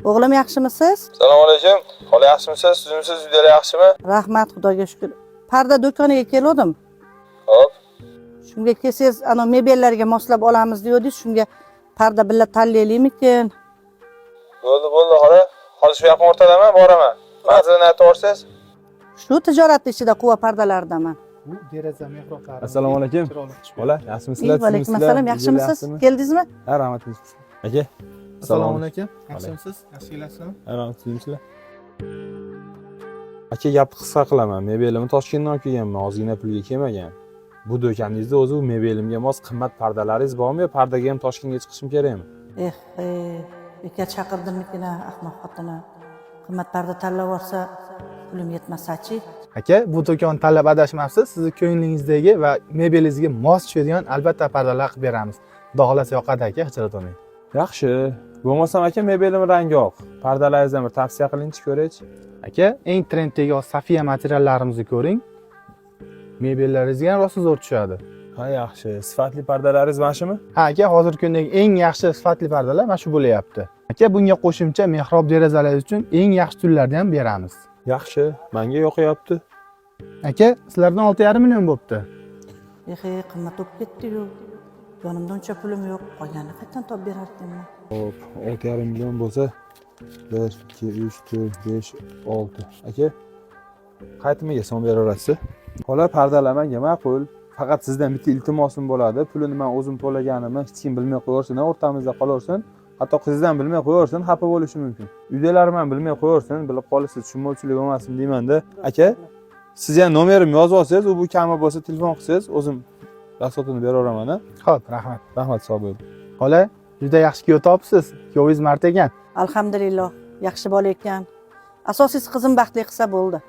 O'g'lim yaxshimisiz? Assalomu alaykum. Xola yaxshimisiz? Sizmisiz? Uydalar yaxshimi? Rahmat, Xudoga shukr. Parda do'koniga keldim. Xo'p. Shunga kelsangiz, ana mebellarga moslab olamiz deyordingiz. Shunga parda billa tanlaylikmikin? Bo'ldi, xola. Hozir shu yaqin o'rtadaman, boraman. Manzilni aytib o'rsangiz. Shu tijoratning ichida quva pardalardaman. Bu deraza mehroblari. Assalomu alaykum. Bola, yaxshimisizlar? Va alaykum assalom. Yaxshimisiz? Keldingizmi? Ha, rahmat. Aka. Assalomu alaykum. Yaxshimisiz? Yaxshi kelasizmi? Rahmat, sizlar. Aka, gapni qisqa qilaman. Mebelimni Toshkentdan olib kelganman, ozgina pulga kelmagan. Bu do'koningizda o'zi bu mebelimga mos qimmat pardalaringiz bormi yo pardaga ham Toshkentga chiqishim kerakmi? Beka chaqirdim-mikin, ahmoq xotini. Qimmat parda tanlab olsa, pulim yetmasa-chi? Aka, bu do'kon tanlab adashmabsiz. Sizni ko'nglingizdagi va mebelingizga mos tushadigan albatta pardalar qilib beramiz. Xudo xolasa yoqadi aka, hijrat olmang. Yaxshi. Bo'lmasam aka, mebelim rangi oq. Pardalaringizni bir tavsiya qilingchi ko'raychi. Aka, eng trenddagi Safiya materiallarimizni ko'ring. Mebellaringizga ham rosa zo'r tushadi. Ha, yaxshi. Sifatli pardalaringiz mana shumi? Ha, aka, hozirgi kundagi eng yaxshi sifatli pardalar mana shu bo'layapti. Aka, bunga qo'shimcha mehrob derazalar uchun eng yaxshi tullarni ham beramiz. Yaxshi. Menga yoqyapti. Aka, sizlardan 6,5 million bo'pti. Qimmat bo'lib ketdi-yu. Yonimda uncha pulim yo'q. Qolganini qayerdan topib berar ekanman? Hop, 6,5 million bo'lsa 1, 2, 3, 4, 5, 6. Aka, qaytimiga so'm beraverasiz? Xola, pardalamanga ma'qul. Faqat sizdan bitta iltimosim bo'ladi. Pulini men o'zim to'laganimni hech kim bilmay qo'yarsin, o'rtamizda qolaversin. Hatto qizdan bilmay qo'yarsin, xafa bo'lishi mumkin. Uydalari ham bilmay qo'yarsin, bilib qolasiz, tushunmovchilik bo'lmasin deyman-da. Aka, siz ham nomerimni yozib olsangiz, u bu kami bo'lsa telefon qilsangiz, o'zim rasotini beraveraman. Xo'p, rahmat. Rahmat, sog' bo'ling. Xola, juda yaxshi kuyov topsiz. Kuyovingiz mard ekan. Alhamdulillah, yaxshi bola ekan. Asosiysi qizim baxtli qilsa bo'ldi.